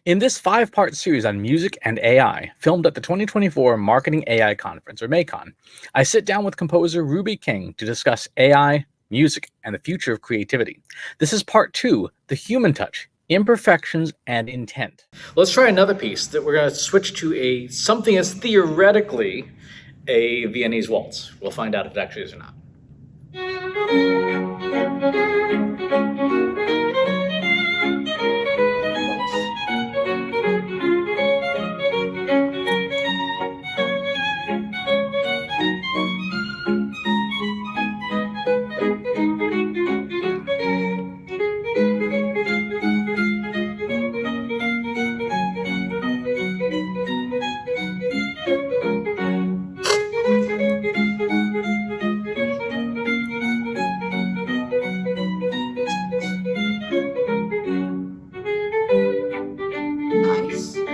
In this five-part series on music and AI, filmed at the 2024 Marketing AI Conference, or MACON, I sit down with composer Ruby King to discuss AI, music, and the future of creativity. This is part two, The Human Touch, Imperfections and Intent. Let's try another piece that we're going to switch to something that's theoretically a Viennese waltz. We'll find out if it actually is or not. Nice. Ooh.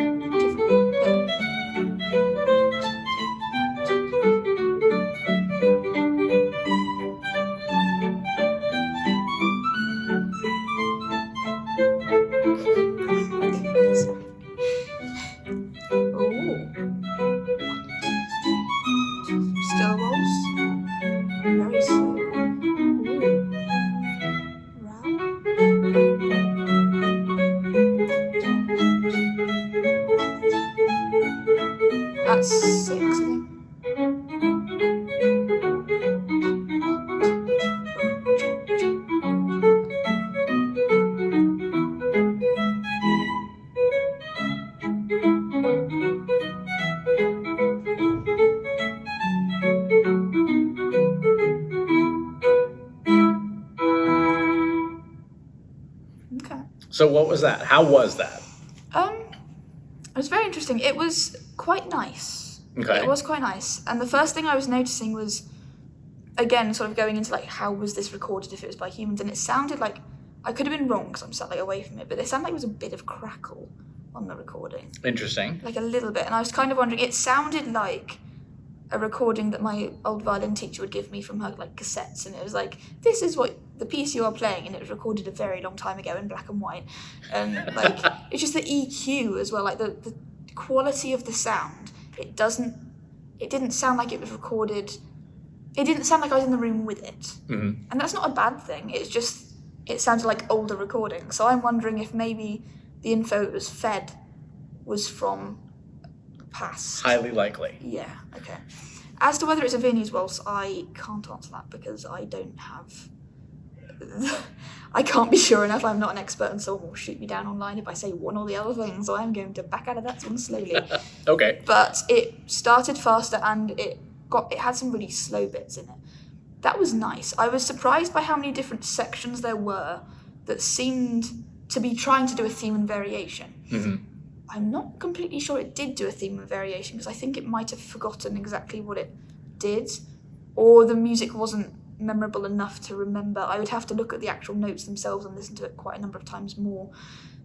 Still waltz. Very slow. Ooh. Round. That's 6, I think. Okay. So what was that? How was that? It was very interesting. It was quite nice. Okay. It was quite nice. And the first thing I was noticing was, again, sort of going into like, how was this recorded if it was by humans? And it sounded like, I could have been wrong because I'm sat like away from it, but it sounded like it was a bit of crackle on the recording. Interesting. Like a little bit. And I was kind of wondering, it sounded like a recording that my old violin teacher would give me from her like cassettes, and it was like, this is what the piece you are playing, and it was recorded a very long time ago in black and white, and like it's just the EQ as well, like the quality of the sound. It didn't sound like it was recorded. It didn't sound like I was in the room with it. Mm-hmm. And that's not a bad thing. It's just it sounded like older recordings. So I'm wondering if maybe the info it was fed was from past. Highly likely. Yeah, okay. As to whether it's a Viennese waltz, I can't answer that because I don't have... I can't be sure enough. I'm not an expert, and someone will shoot me down online if I say one or the other thing, so I'm going to back out of that one slowly. Okay. But it started faster, and it had some really slow bits in it. That was nice. I was surprised by how many different sections there were that seemed to be trying to do a theme and variation. Mm-hmm. I'm not completely sure it did do a theme and variation because I think it might have forgotten exactly what it did, or the music wasn't memorable enough to remember. I would have to look at the actual notes themselves and listen to it quite a number of times more.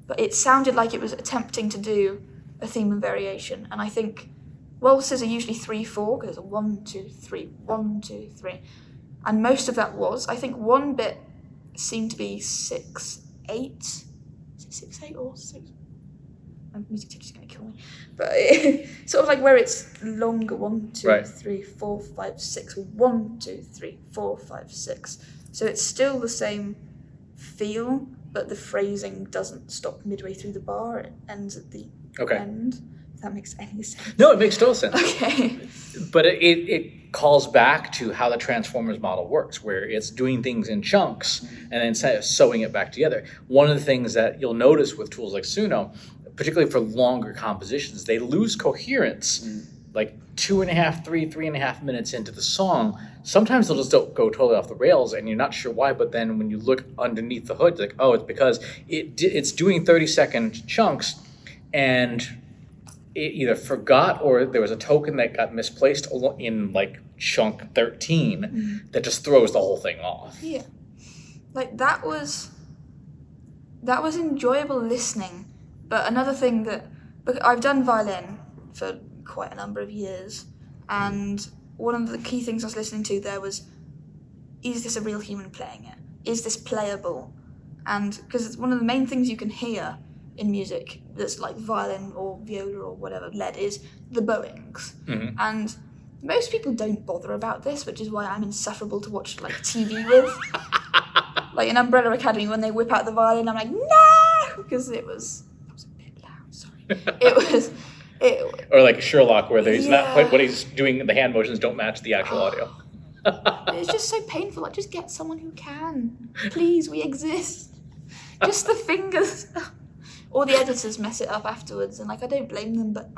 But it sounded like it was attempting to do a theme and variation, and I think waltzes are usually 3/4 because it's a 1 2 3 1 2 3, and most of that was. I think one bit seemed to be 6 8. Is it 6 8 or 6? My music teacher's going to kill me. But sort of like where it's longer, 1 2 Right. 3 4 5 6, 1 2 3 4 5 6. So it's still the same feel, but the phrasing doesn't stop midway through the bar. It ends at the end. If that makes any sense. No, it makes total sense. Okay. But it calls back to how the Transformers model works, where it's doing things in chunks and then sewing it back together. One of the things that you'll notice with tools like Suno, particularly for longer compositions, they lose coherence like 2.5, 3.5 minutes into the song. Sometimes they'll just don't go totally off the rails and you're not sure why, but then when you look underneath the hood, it's like, oh, it's because it's doing 30-second chunks and it either forgot or there was a token that got misplaced in like chunk 13 that just throws the whole thing off. Yeah. Like that was enjoyable listening. But another thing that I've done violin for quite a number of years, and one of the key things I was listening to there was, is this a real human playing it? Is this playable? And because it's one of the main things you can hear in music that's like violin or viola or whatever led is the bowings. Mhm. And most people don't bother about this, which is why I'm insufferable to watch like TV with. Like in Umbrella Academy, when they whip out the violin, I'm like, no, because it was a bit loud. Sorry, it Or like Sherlock, where he's Yeah. not, what he's doing, the hand motions don't match the actual audio. It's just so painful. Like, just get someone who can. Please, we exist. Just the fingers. Or the editors mess it up afterwards, and like I don't blame them, but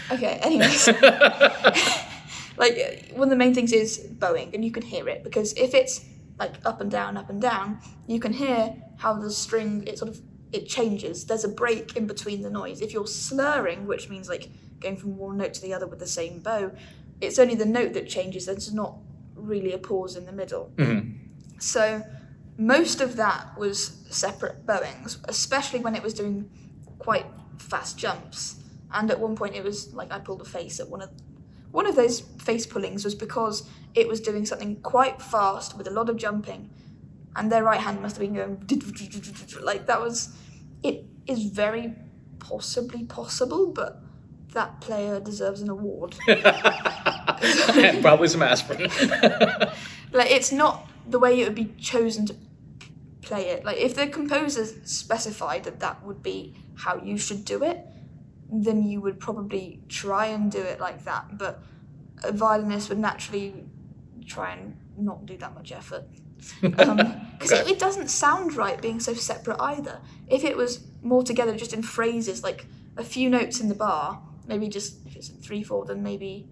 okay. Anyways, like one of the main things is bowing, and you can hear it because if it's like up and down, you can hear how the string it changes. There's a break in between the noise. If you're slurring, which means like going from one note to the other with the same bow, it's only the note that changes. There's not really a pause in the middle. Mhm. So most of that was separate bowings, especially when it was doing quite fast jumps. And at one point it was like I pulled a face at one of those face pullings was because it was doing something quite fast with a lot of jumping, and their right hand must have been going like that. It is very possibly possible, but that player deserves an award. Probably some aspirin. Like, it's not the way it would be chosen to play it. Like, if the composer specified that would be how you should do it, then you would probably try and do it like that. But a violinist would naturally try and not do that much effort. Because Okay. it doesn't sound right being so separate either. If it was more together just in phrases, like a few notes in the bar, maybe just, if it's in 3/4, then maybe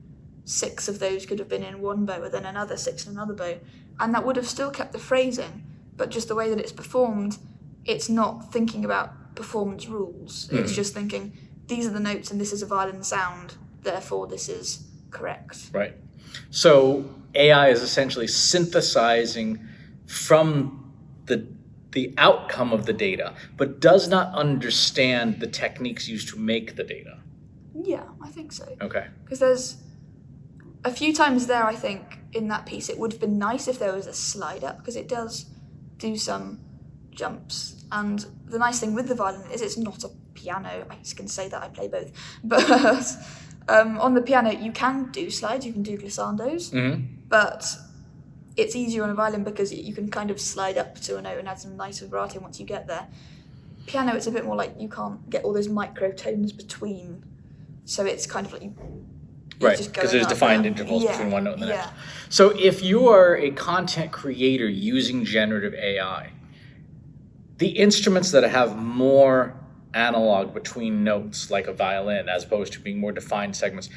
6 of those could have been in one bow, and then another 6 in another bow, and that would have still kept the phrasing, but just the way that it's performed, it's not thinking about performance rules. It's just thinking, these are the notes and this is a violin sound, therefore this is correct. Right. So AI is essentially synthesizing from the outcome of the data, but does not understand the techniques used to make the data. Yeah, I think so. Okay. Because there's a few times there, I think, in that piece, it would have been nice if there was a slide up, because it does do some jumps. And the nice thing with the violin is it's not a piano. I can say that, I play both. But on the piano, you can do slides, you can do glissandos, but it's easier on a violin because you can kind of slide up to a note and add some nice vibrato once you get there. Piano, it's a bit more like you can't get all those microtones between, so it's kind of like you're Right, just because going there's up defined there. intervals Yeah, between one note and the next. yeah. So if you are a content creator using generative AI, the instruments that have more analog between notes, like a violin, as opposed to being more defined segments,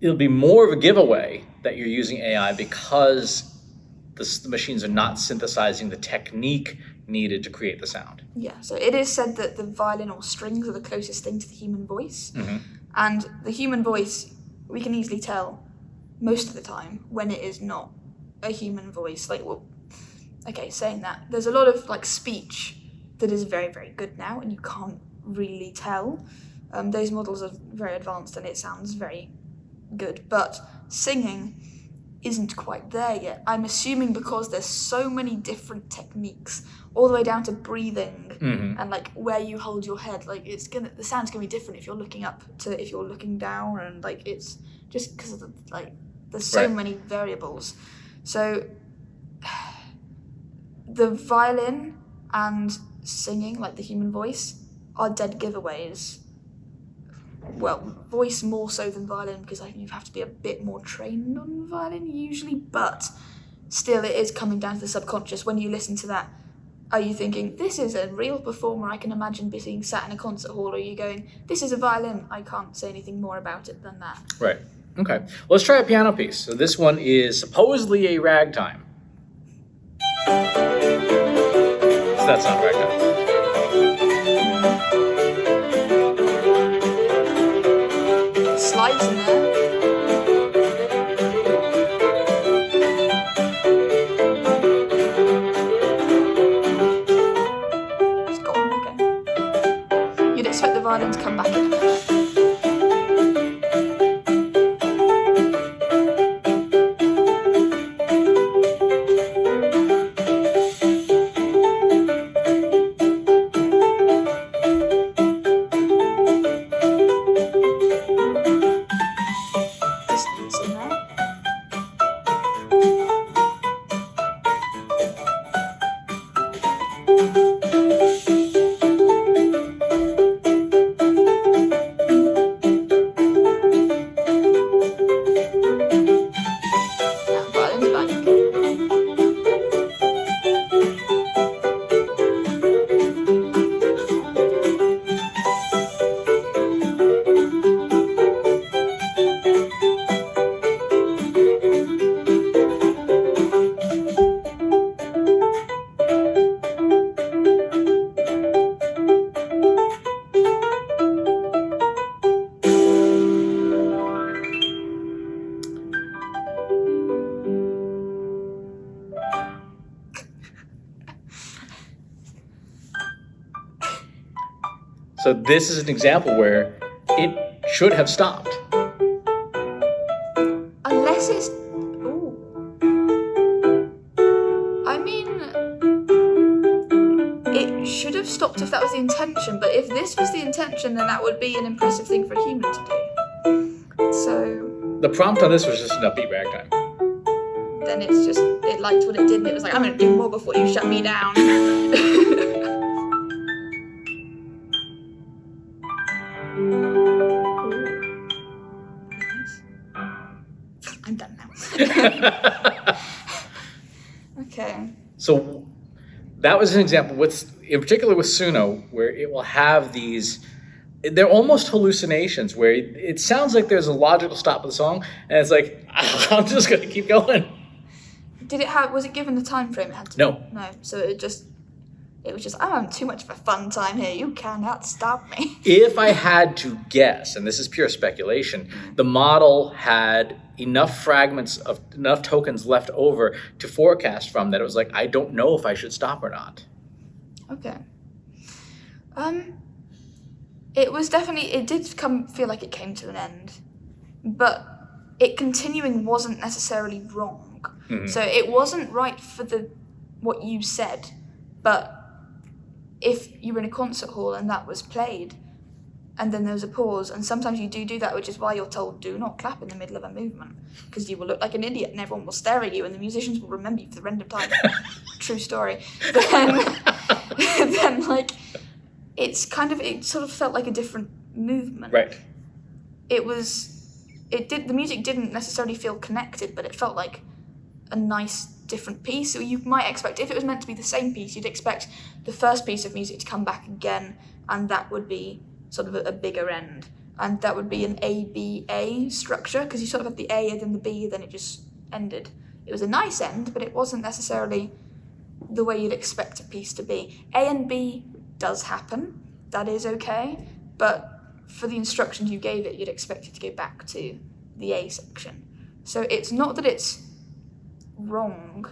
it'll be more of a giveaway that you're using AI because the machines are not synthesizing the technique needed to create the sound. Yeah, so it is said that the violin or strings are the closest thing to the human voice. And the human voice, we can easily tell most of the time when it is not a human voice. Like, well, okay, saying that, there's a lot of like speech that is very, very good now, and you can't really tell. Those models are very advanced and it sounds very good, but singing isn't quite there yet. I'm assuming because there's so many different techniques, all the way down to breathing and like where you hold your head. Like the sound's gonna be different if you're looking up to if you're looking down, and like it's just because of there's so Right. many variables. So the violin and singing, like the human voice, are dead giveaways. Well, voice more so than violin, because I think you have to be a bit more trained on violin usually, but still it is coming down to the subconscious. When you listen to that, are you thinking, this is a real performer I can imagine being sat in a concert hall, or are you going, this is a violin, I can't say anything more about it than that? Right. Okay. Well, let's try a piano piece. So this one is supposedly a ragtime. So that's not ragtime. Slides in there. It's gone, okay. You'd expect the violin to come back in a minute. So this is an example where it should have stopped. Unless it's. Ooh. I mean, it should have stopped if that was the intention, but if this was the intention, then that would be an impressive thing for a human to do. So. The prompt on this was just an upbeat ragtime. Then it's just, it liked what it did, and it was like, I'm going to do more before you shut me down. I'm done now. Okay. So that was an example in particular with Suno, where it will have these, they're almost hallucinations where it sounds like there's a logical stop of the song, and it's like, I'm just going to keep going. Was it given the time frame it had to? No. No. So it was just, I'm having too much of a fun time here. You cannot stop me. If I had to guess, and this is pure speculation, the model had enough fragments of enough tokens left over to forecast from that it was like, I don't know if I should stop or not. Okay. It was definitely, it did feel like it came to an end, but it continuing wasn't necessarily wrong. Mm-hmm. So it wasn't right for what you said, but if you were in a concert hall and that was played, and then there was a pause, and sometimes you do that, which is why you're told do not clap in the middle of a movement, because you will look like an idiot and everyone will stare at you and the musicians will remember you for the rest of time. True story. Then like, it sort of felt like a different movement. Right. The music didn't necessarily feel connected, but it felt like a nice different piece. So you might expect, if it was meant to be the same piece, you'd expect the first piece of music to come back again, and that would be sort of a bigger end, and that would be an A-B-A structure, because you sort of had the A and then the B, then it just ended. It was a nice end, but it wasn't necessarily the way you'd expect a piece to be. A and B does happen, that is okay, but for the instructions you gave it, you'd expect it to go back to the A section. So it's not that it's wrong,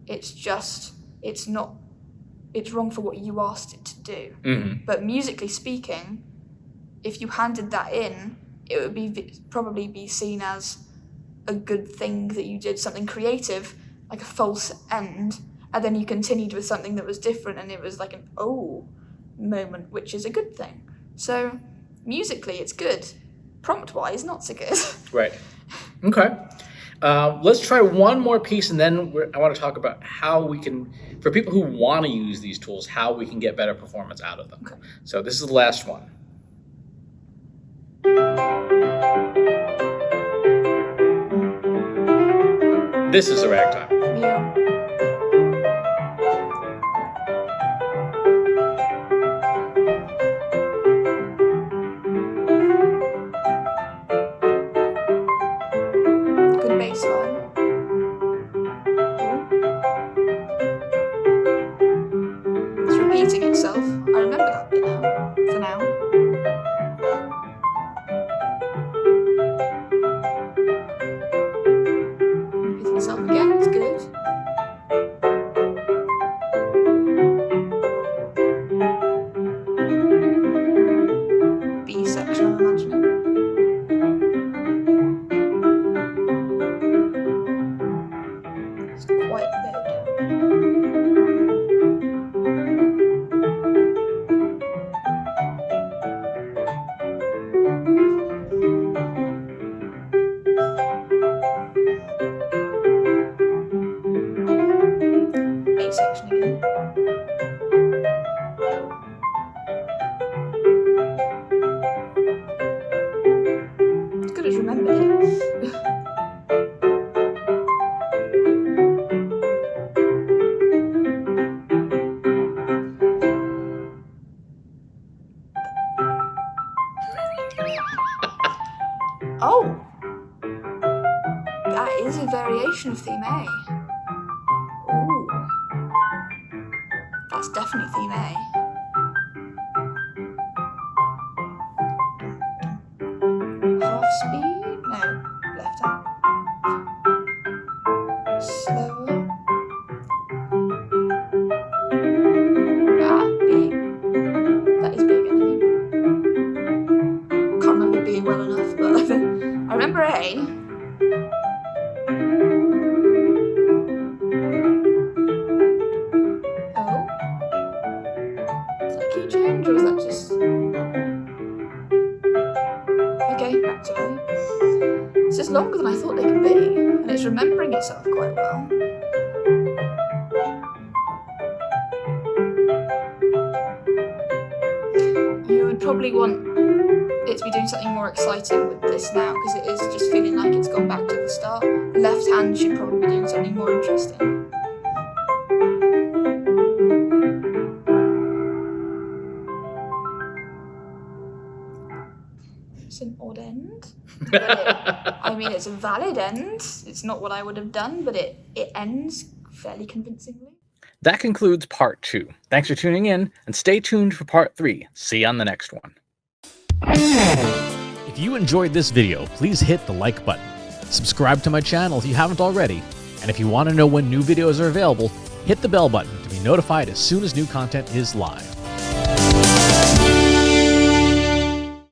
it's just, it's wrong for what you asked it to do. Mm-hmm. But musically speaking, if you handed that in, it would probably be seen as a good thing that you did something creative, like a false end, and then you continued with something that was different, and it was like an oh moment, which is a good thing. So musically, it's good. Prompt-wise, not so good. Right. Okay. Let's try one more piece, and then I want to talk about how we can, for people who want to use these tools, how we can get better performance out of them. Okay. So this is the last one. This is a ragtime. Yeah. Good bass line. It's repeating itself. I remember that bit now. For now. Repeating itself again. It's good. B section, I'm imagining. It's quite low down. A section again. It's good as remembered it. Oh! That is a variation of theme A. Ooh. That's definitely theme A. Half speed? No, left hand. Slower. Ah, big. That is big, I think. longer than I thought they could be, and it's remembering itself quite well. You would probably want it to be doing something more exciting with this now, because it is just feeling like it's gone back to the start. The left hand should probably be doing something more interesting. It's an odd end. I mean, it's a valid end. It's not what I would have done, but it ends fairly convincingly. That concludes part 2. Thanks for tuning in, and stay tuned for part 3. See you on the next one. If you enjoyed this video, please hit the like button. Subscribe to my channel if you haven't already, and if you want to know when new videos are available, hit the bell button to be notified as soon as new content is live.